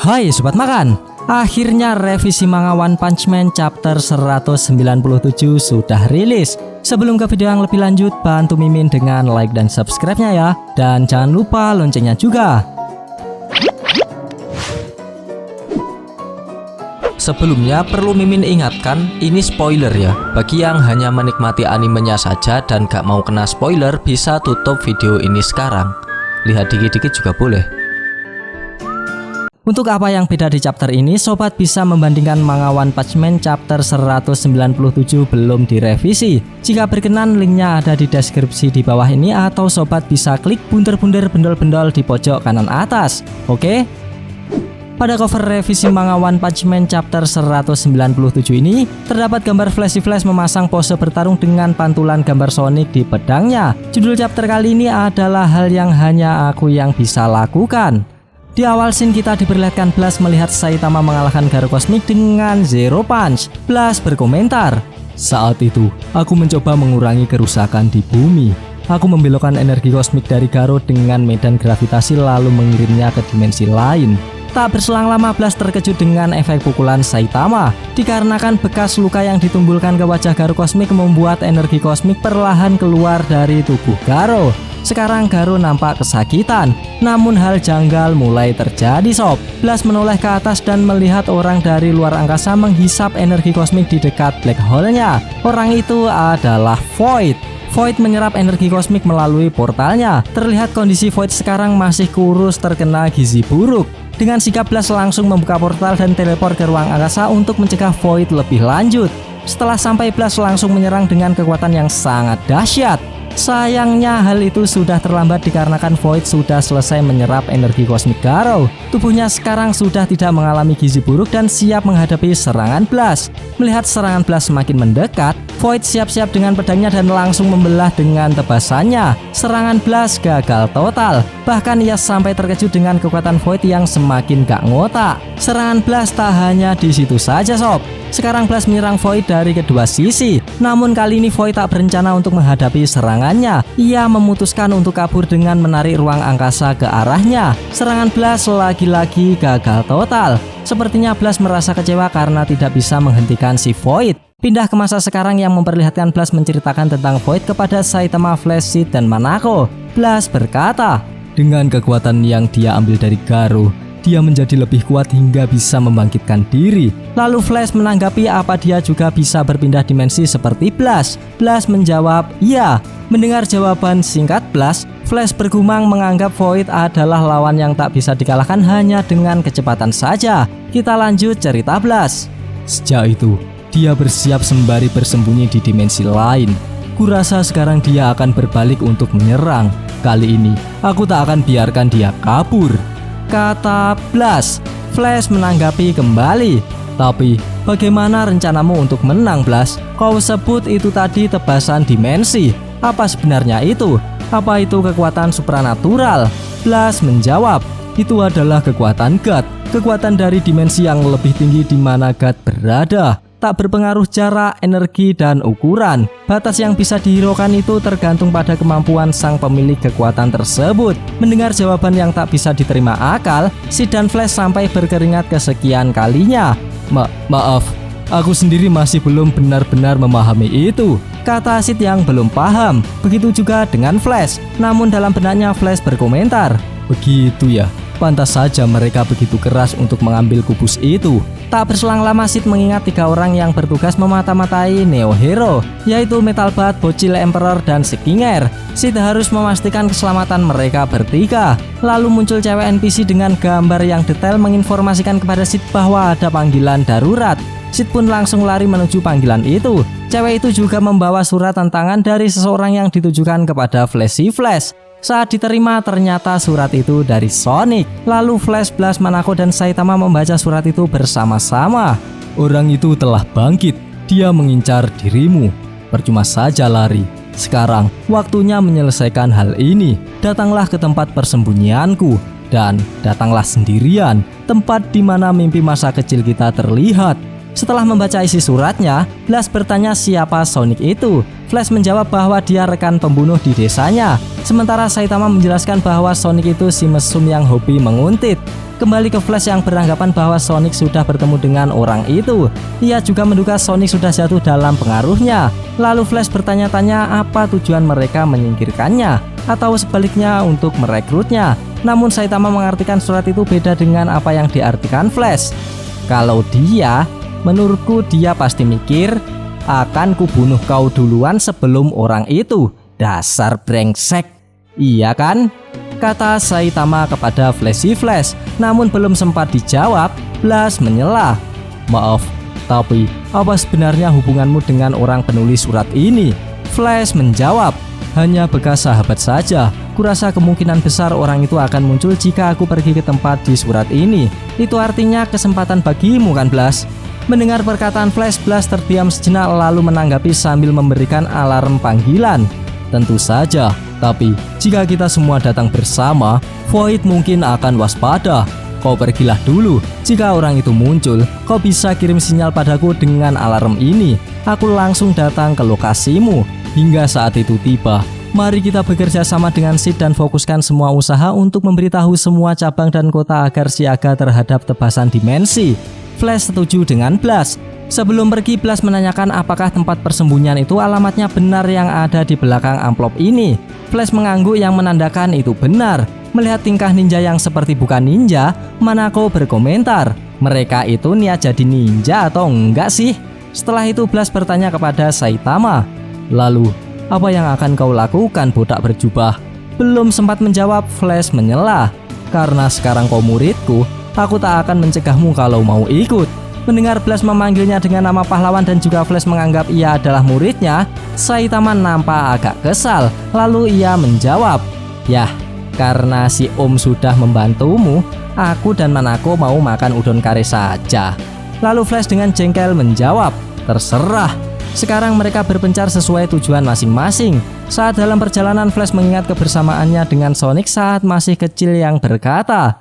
Hai Sobat Makan, akhirnya revisi manga One Punch Man chapter 197 sudah rilis. Sebelum ke video yang lebih lanjut, bantu Mimin dengan like dan subscribe-nya ya. Dan jangan lupa loncengnya juga. Sebelumnya perlu Mimin ingatkan, ini spoiler ya. Bagi yang hanya menikmati animenya saja dan gak mau kena spoiler, bisa tutup video ini sekarang. Lihat dikit-dikit juga boleh. Untuk apa yang beda di chapter ini, sobat bisa membandingkan manga One Punch Man chapter 197 belum direvisi. Jika berkenan, linknya ada di deskripsi di bawah ini, atau sobat bisa klik bunder-bunder bendol-bendol di pojok kanan atas. Oke? Pada cover revisi manga One Punch Man chapter 197 ini, terdapat gambar Flashy Flash memasang pose bertarung dengan pantulan gambar Sonic di pedangnya. Judul chapter kali ini adalah hal yang hanya aku yang bisa lakukan. Di awal scene kita diperlihatkan Blast melihat Saitama mengalahkan Garu Cosmic dengan Zero Punch. Blast berkomentar, "Saat itu, aku mencoba mengurangi kerusakan di bumi. Aku membelokkan energi kosmik dari Garu dengan medan gravitasi lalu mengirimnya ke dimensi lain." Tak berselang lama Blast terkejut dengan efek pukulan Saitama. Dikarenakan bekas luka yang ditumbulkan ke wajah Garu Cosmic membuat energi kosmik perlahan keluar dari tubuh Garu. Sekarang Garu nampak kesakitan, namun hal janggal mulai terjadi sob. Blast menoleh ke atas dan melihat orang dari luar angkasa menghisap energi kosmik di dekat black hole-nya. Orang itu adalah Void. Void menyerap energi kosmik melalui portalnya. Terlihat kondisi Void sekarang masih kurus terkena gizi buruk. Dengan sigap Blast langsung membuka portal dan teleport ke ruang angkasa untuk mencegah Void lebih lanjut. Setelah sampai, Blast langsung menyerang dengan kekuatan yang sangat dahsyat. Sayangnya hal itu sudah terlambat dikarenakan Void sudah selesai menyerap energi kosmik Garu. Tubuhnya sekarang sudah tidak mengalami gizi buruk dan siap menghadapi serangan Blast. Melihat serangan Blast semakin mendekat, Void siap-siap dengan pedangnya dan langsung membelah dengan tebasannya. Serangan Blast gagal total. Bahkan ia sampai terkejut dengan kekuatan Void yang semakin gak ngotak. Serangan Blast tak hanya di situ saja sob. Sekarang Blast menyerang Void dari kedua sisi. Namun kali ini Void tak berencana untuk menghadapi serangannya. Ia memutuskan untuk kabur dengan menarik ruang angkasa ke arahnya. Serangan Blast lagi-lagi gagal total. Sepertinya Blast merasa kecewa karena tidak bisa menghentikan si Void. Pindah ke masa sekarang yang memperlihatkan Blast menceritakan tentang Void kepada Saitama, Flash, Sid, dan Manako. Blast berkata, dengan kekuatan yang dia ambil dari Garu, dia menjadi lebih kuat hingga bisa membangkitkan diri. Lalu Flash menanggapi apa dia juga bisa berpindah dimensi seperti Blast. Blast menjawab, iya. Mendengar jawaban singkat Blast, Flash bergumam menganggap Void adalah lawan yang tak bisa dikalahkan hanya dengan kecepatan saja. Kita lanjut cerita Blast. Sejak itu, dia bersiap sembari bersembunyi di dimensi lain. Kurasa sekarang dia akan berbalik untuk menyerang. Kali ini, aku tak akan biarkan dia kabur, kata Blast. Flash menanggapi kembali, tapi bagaimana rencanamu untuk menang Blast? Kau sebut itu tadi tebasan dimensi. Apa sebenarnya itu? Apa itu kekuatan supranatural? Blast menjawab, itu adalah kekuatan God. Kekuatan dari dimensi yang lebih tinggi di mana God berada. Tak berpengaruh jarak, energi, dan ukuran. Batas yang bisa dihiraukan itu tergantung pada kemampuan sang pemilik kekuatan tersebut. Mendengar jawaban yang tak bisa diterima akal, Sid dan Flash sampai berkeringat kesekian kalinya. Maaf, aku sendiri masih belum benar-benar memahami itu, kata Sid yang belum paham. Begitu juga dengan Flash. Namun dalam benaknya Flash berkomentar, begitu ya. Pantas saja mereka begitu keras untuk mengambil kubus itu. Tak berselang lama Sid mengingat 3 orang yang bertugas memata-matai Neo Hero, yaitu Metalbat, Bocil Emperor, dan Sikinger. Sid harus memastikan keselamatan mereka bertiga. Lalu muncul cewek NPC dengan gambar yang detail menginformasikan kepada Sid bahwa ada panggilan darurat. Sid pun langsung lari menuju panggilan itu. Cewek itu juga membawa surat tantangan dari seseorang yang ditujukan kepada Flashy Flash. Saat diterima ternyata surat itu dari Sonic. Lalu Flash, Blast, Manako, dan Saitama membaca surat itu bersama-sama. Orang itu telah bangkit. Dia mengincar dirimu. Percuma saja lari. Sekarang waktunya menyelesaikan hal ini. Datanglah ke tempat persembunyianku. Dan datanglah sendirian. Tempat di mana mimpi masa kecil kita terlihat. Setelah membaca isi suratnya, Blast bertanya siapa Sonic itu. Flash menjawab bahwa dia rekan pembunuh di desanya. Sementara Saitama menjelaskan bahwa Sonic itu si mesum yang hobi menguntit. Kembali ke Flash yang beranggapan bahwa Sonic sudah bertemu dengan orang itu. Ia juga menduga Sonic sudah jatuh dalam pengaruhnya. Lalu Flash bertanya-tanya apa tujuan mereka menyingkirkannya, atau sebaliknya untuk merekrutnya. Namun Saitama mengartikan surat itu beda dengan apa yang diartikan Flash. Kalau dia, menurutku dia pasti mikir, akan kubunuh kau duluan sebelum orang itu. Dasar brengsek. Iya kan? Kata Saitama kepada Flashy Flash. Namun belum sempat dijawab, Blast menyela. Maaf, tapi apa sebenarnya hubunganmu dengan orang penulis surat ini? Flash menjawab, hanya bekas sahabat saja. Kurasa kemungkinan besar orang itu akan muncul jika aku pergi ke tempat di surat ini. Itu artinya kesempatan bagimu kan, Blast? Mendengar perkataan Flash, Blast terdiam sejenak lalu menanggapi sambil memberikan alarm panggilan. Tentu saja, tapi jika kita semua datang bersama, Void mungkin akan waspada. Kau pergilah dulu. Jika orang itu muncul, kau bisa kirim sinyal padaku dengan alarm ini. Aku langsung datang ke lokasimu. Hingga saat itu tiba, mari kita bekerja sama dengan Sid dan fokuskan semua usaha untuk memberitahu semua cabang dan kota agar siaga terhadap tebasan dimensi. Flash setuju dengan Blast. Sebelum pergi, Blast menanyakan apakah tempat persembunyian itu alamatnya benar yang ada di belakang amplop ini. Flash mengangguk yang menandakan itu benar. Melihat tingkah ninja yang seperti bukan ninja, Manako berkomentar, mereka itu niat jadi ninja atau enggak sih? Setelah itu Blast bertanya kepada Saitama, lalu apa yang akan kau lakukan bodak berjubah? Belum sempat menjawab, Flash menyela, karena sekarang kau muridku, aku tak akan mencegahmu kalau mau ikut. Mendengar Blast memanggilnya dengan nama pahlawan dan juga Flash menganggap ia adalah muridnya, Saitama nampak agak kesal. Lalu ia menjawab, yah, karena si Om sudah membantumu, aku dan Manako mau makan udon kare saja. Lalu Flash dengan jengkel menjawab, terserah. Sekarang mereka berpencar sesuai tujuan masing-masing. Saat dalam perjalanan, Flash mengingat kebersamaannya dengan Sonic saat masih kecil yang berkata,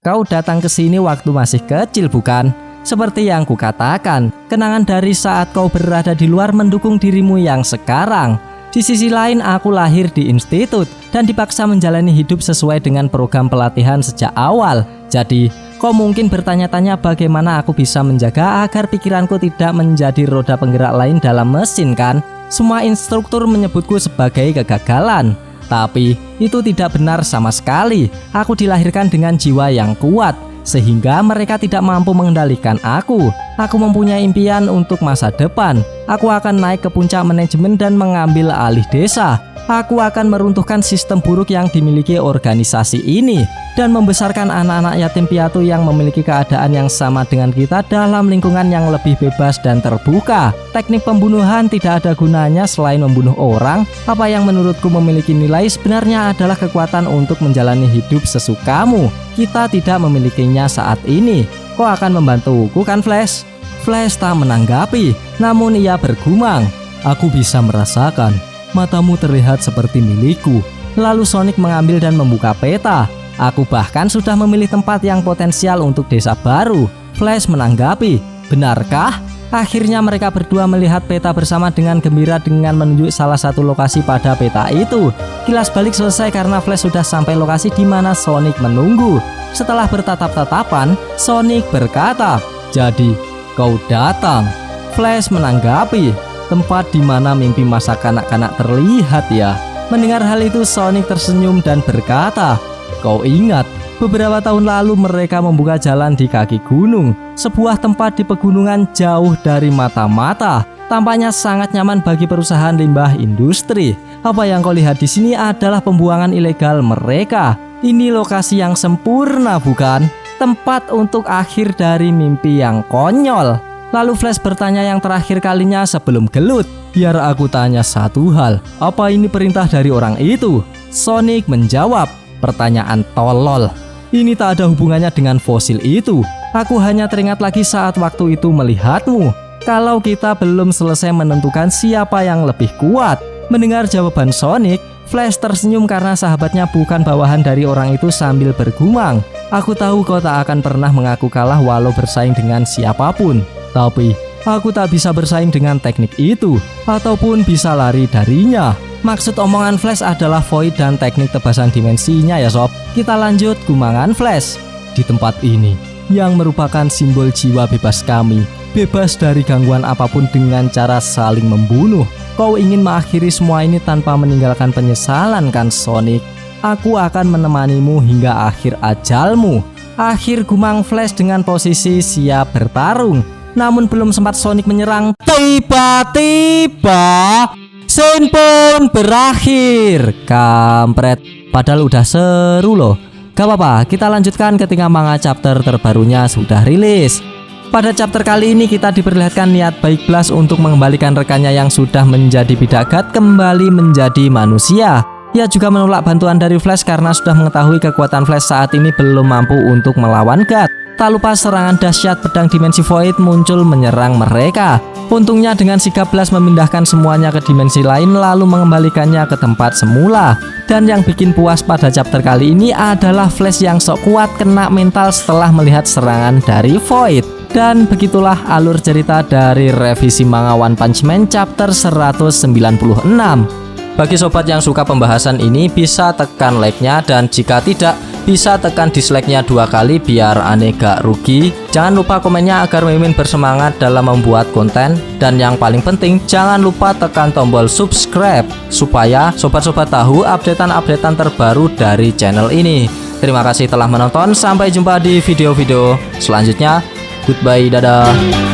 kau datang ke sini waktu masih kecil bukan? Seperti yang kukatakan, kenangan dari saat kau berada di luar mendukung dirimu yang sekarang. Di sisi lain, aku lahir di institut dan dipaksa menjalani hidup sesuai dengan program pelatihan sejak awal. Jadi, kau mungkin bertanya-tanya bagaimana aku bisa menjaga agar pikiranku tidak menjadi roda penggerak lain dalam mesin kan? Semua instruktur menyebutku sebagai kegagalan. Tapi, itu tidak benar sama sekali. Aku dilahirkan dengan jiwa yang kuat, sehingga mereka tidak mampu mengendalikan aku. Aku mempunyai impian untuk masa depan. Aku akan naik ke puncak manajemen dan mengambil alih desa. Aku akan meruntuhkan sistem buruk yang dimiliki organisasi ini dan membesarkan anak-anak yatim piatu yang memiliki keadaan yang sama dengan kita dalam lingkungan yang lebih bebas dan terbuka. Teknik pembunuhan tidak ada gunanya selain membunuh orang. Apa yang menurutku memiliki nilai sebenarnya adalah kekuatan untuk menjalani hidup sesukamu. Kita tidak memilikinya saat ini. Kau akan membantuku kan, Flash? Flash tak menanggapi, namun ia bergumam, aku bisa merasakan. Matamu terlihat seperti milikku. Lalu Sonic mengambil dan membuka peta. Aku bahkan sudah memilih tempat yang potensial untuk desa baru. Flash menanggapi, benarkah? Akhirnya mereka berdua melihat peta bersama dengan gembira dengan menunjuk salah satu lokasi pada peta itu. Kilas balik selesai karena Flash sudah sampai lokasi di mana Sonic menunggu. Setelah bertatap-tatapan, Sonic berkata, jadi kau datang. Flash menanggapi, tempat di mana mimpi masa kanak-kanak terlihat ya. Mendengar hal itu, Sonic tersenyum dan berkata, kau ingat, beberapa tahun lalu mereka membuka jalan di kaki gunung, sebuah tempat di pegunungan jauh dari mata-mata. Tampaknya sangat nyaman bagi perusahaan limbah industri. Apa yang kau lihat di sini adalah pembuangan ilegal mereka. Ini lokasi yang sempurna bukan? Tempat untuk akhir dari mimpi yang konyol. Lalu Flash bertanya yang terakhir kalinya sebelum gelut. Biar aku tanya satu hal, apa ini perintah dari orang itu? Sonic menjawab, pertanyaan tolol. Ini tak ada hubungannya dengan fosil itu. Aku hanya teringat lagi saat waktu itu melihatmu. Kalau kita belum selesai menentukan siapa yang lebih kuat. Mendengar jawaban Sonic, Flash tersenyum karena sahabatnya bukan bawahan dari orang itu sambil bergumam. Aku tahu kau tak akan pernah mengaku kalah walau bersaing dengan siapapun. Tapi, aku tak bisa bersaing dengan teknik itu, ataupun bisa lari darinya. Maksud omongan Flash adalah Void dan teknik tebasan dimensinya ya sob. Kita lanjut gumangan Flash. di tempat ini, yang merupakan simbol jiwa bebas kami, bebas dari gangguan apapun dengan cara saling membunuh. Kau ingin mengakhiri semua ini tanpa meninggalkan penyesalan kan Sonic? Aku akan menemanimu hingga akhir ajalmu. Akhir gumam Flash dengan posisi siap bertarung. Namun belum sempat Sonic menyerang, tiba-tiba scene pun berakhir. Kampret, padahal udah seru loh. Gak apa-apa, kita lanjutkan ketika manga chapter terbarunya sudah rilis. Pada chapter kali ini kita diperlihatkan niat baik Blast untuk mengembalikan rekannya yang sudah menjadi bidagat kembali menjadi manusia. Ia juga menolak bantuan dari Flash karena sudah mengetahui kekuatan Flash saat ini belum mampu untuk melawan God. Tak lupa serangan dahsyat pedang dimensi Void muncul menyerang mereka. Untungnya dengan sigap Blast memindahkan semuanya ke dimensi lain lalu mengembalikannya ke tempat semula. Dan yang bikin puas pada chapter kali ini adalah Flash yang sok kuat kena mental setelah melihat serangan dari Void. Dan begitulah alur cerita dari revisi manga One Punch Man chapter 196. Bagi sobat yang suka pembahasan ini bisa tekan like-nya, dan jika tidak bisa tekan dislike-nya 2 kali biar aneh gak rugi. Jangan lupa komennya agar Mimin bersemangat dalam membuat konten. Dan yang paling penting jangan lupa tekan tombol subscribe supaya sobat-sobat tahu updatean-updatean terbaru dari channel ini. Terima kasih telah menonton, sampai jumpa di video-video selanjutnya. Goodbye, dadah.